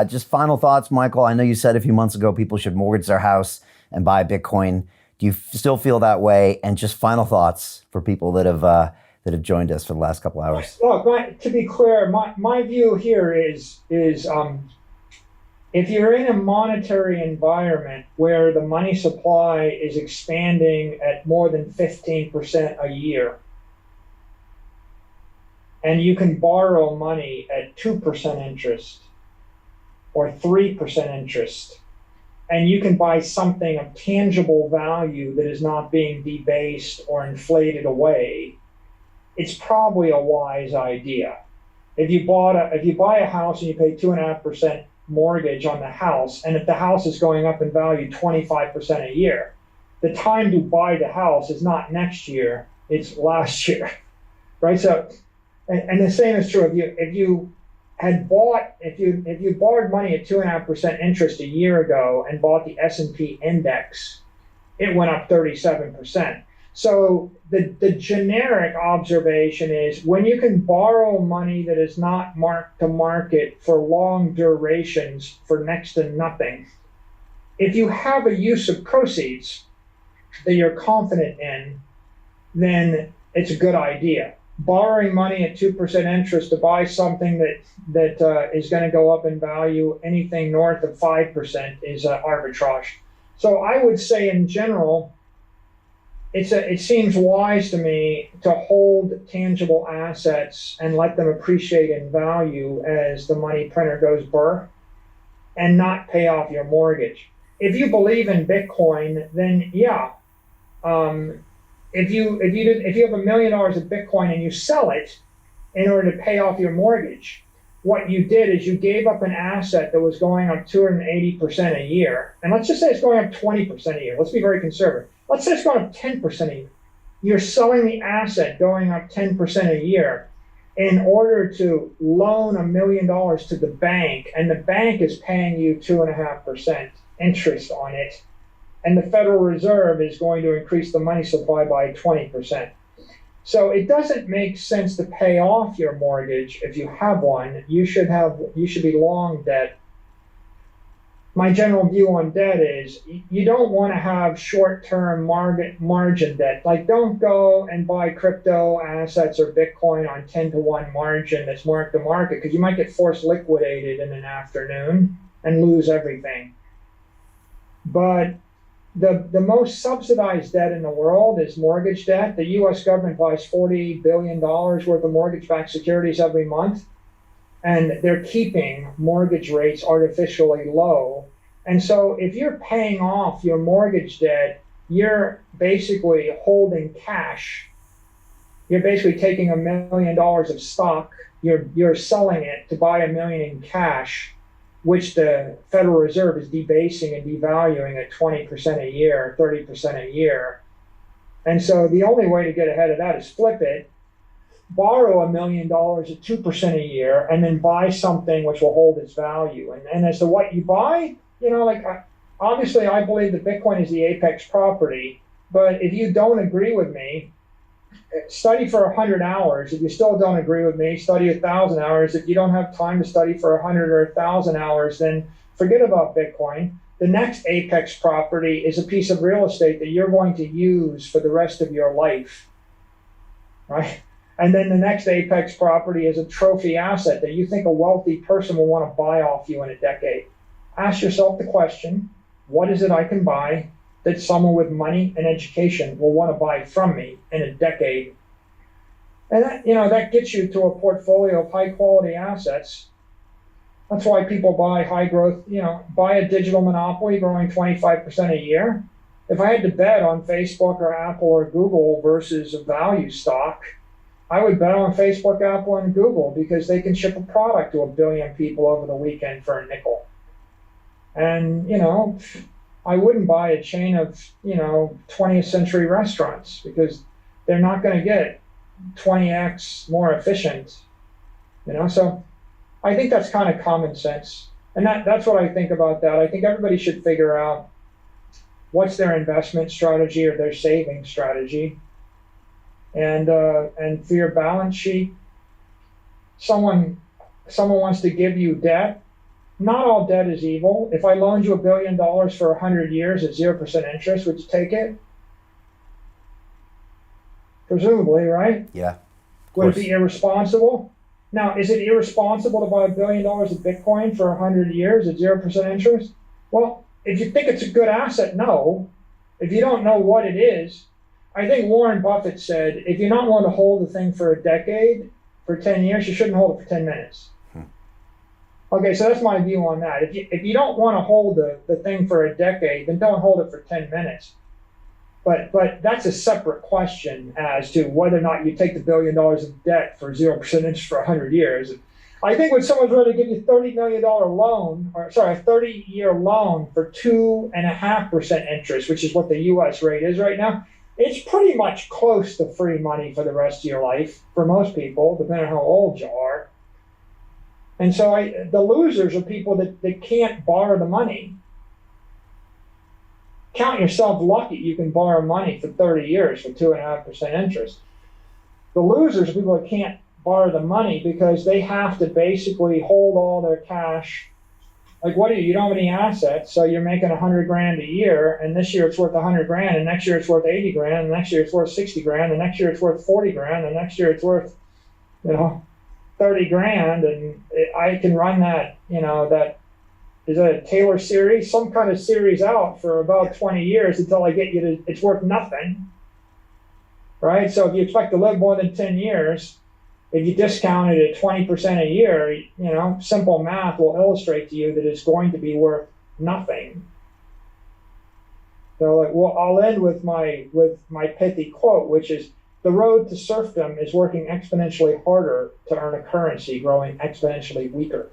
Just final thoughts, Michael. I know you said a few months ago people should mortgage their house and buy Bitcoin. Do you still feel that way? And just final thoughts for people that have joined us for the last couple hours. Look, to be clear, my view here is if you're in a monetary environment where the money supply is expanding at more than 15% a year, and you can borrow money at 2% interest or 3% interest, and you can buy something of tangible value that is not being debased or inflated away, it's probably a wise idea. If you buy a house and you pay 2.5% mortgage on the house, and if the house is going up in value 25% a year, the time to buy the house is not next year, it's last year, right? So, and the same is true if you borrowed money at 2.5% interest a year ago and bought the S&P index, it went up 37%. So the generic observation is when you can borrow money that is not marked to market for long durations for next to nothing, if you have a use of proceeds that you're confident in, then it's a good idea. Borrowing money at 2% interest to buy something that is going to go up in value, anything north of 5% is arbitrage. So I would say in general, it seems wise to me to hold tangible assets and let them appreciate in value as the money printer goes burr, and not pay off your mortgage. If you believe in Bitcoin, then yeah. If you have $1 million of Bitcoin and you sell it in order to pay off your mortgage, what you did is you gave up an asset that was going up 280% a year. And let's just say it's going up 20% a year. Let's be very conservative. Let's say it's going up 10% a year. You're selling the asset going up 10% a year in order to loan $1 million to the bank, and the bank is paying you 2.5% interest on it, and the Federal Reserve is going to increase the money supply by 20%. So it doesn't make sense to pay off your mortgage if you have one. You should be long debt. My general view on debt is you don't want to have short-term margin debt. Like, don't go and buy crypto assets or Bitcoin on 10-to-1 margin that's marked to market, because you might get forced liquidated in an afternoon and lose everything. But the most subsidized debt in the world is mortgage debt. The US government buys $40 billion worth of mortgage-backed securities every month, and they're keeping mortgage rates artificially low. And so if you're paying off your mortgage debt, you're basically holding cash. You're basically taking $1 million of stock, you're selling it to buy $1 million in cash, which the Federal Reserve is debasing and devaluing at 20% a year, 30% a year. And so the only way to get ahead of that is flip it, borrow $1 million at 2% a year, and then buy something which will hold its value. And as to what you buy, obviously I believe that Bitcoin is the apex property, but if you don't agree with me, study for 100 hours. If you still don't agree with me, study 1,000 hours. If you don't have time to study for 100 or 1,000 hours, then forget about Bitcoin. The next apex property is a piece of real estate that you're going to use for the rest of your life, right? And then the next apex property is a trophy asset that you think a wealthy person will want to buy off you in a decade. Ask yourself the question, what is it I can buy that someone with money and education will want to buy from me in a decade? And that gets you to a portfolio of high quality assets. That's why people buy high growth, buy a digital monopoly growing 25% a year. If I had to bet on Facebook or Apple or Google versus a value stock, I would bet on Facebook, Apple, and Google, because they can ship a product to 1 billion people over the weekend for a nickel. And, I wouldn't buy a chain of, 20th century restaurants, because they're not going to get 20x more efficient, So I think that's kind of common sense. And that's what I think about that. I think everybody should figure out what's their investment strategy or their saving strategy. And for your balance sheet, someone wants to give you debt not all debt is evil. If I loaned you $1 billion for 100 years at 0% interest, would you take it? Presumably, right? Yeah. Would it be irresponsible? Now, is it irresponsible to buy $1 billion of Bitcoin for 100 years at 0% interest? Well, if you think it's a good asset, no. If you don't know what it is, I think Warren Buffett said, if you're not willing to hold the thing for a decade, for 10 years, you shouldn't hold it for 10 minutes. Okay, so that's my view on that. If you don't want to hold the thing for a decade, then don't hold it for 10 minutes. But that's a separate question as to whether or not you take the $1 billion of debt for 0% interest for 100 years. I think when someone's ready to give you $30 million loan, or sorry, a 30-year loan for 2.5% interest, which is what the U.S. rate is right now, it's pretty much close to free money for the rest of your life for most people, depending on how old you are. And so the losers are people that can't borrow the money. Count yourself lucky you can borrow money for 30 years for 2.5% interest. The losers are people that can't borrow the money because they have to basically hold all their cash. Like, what do you don't have any assets, so you're making 100 grand a year, and this year it's worth 100 grand, and next year it's worth 80 grand, and next year it's worth 60 grand, and next year it's worth 40 grand, and next year it's worth, 30 grand, and I can run that, that is a Taylor series, some kind of series out for about 20 years until I get you to, it's worth nothing, right? So if you expect to live more than 10 years, if you discount it at 20% a year, simple math will illustrate to you that it's going to be worth nothing. So I'll end with my pithy quote, which is, the road to serfdom is working exponentially harder to earn a currency growing exponentially weaker.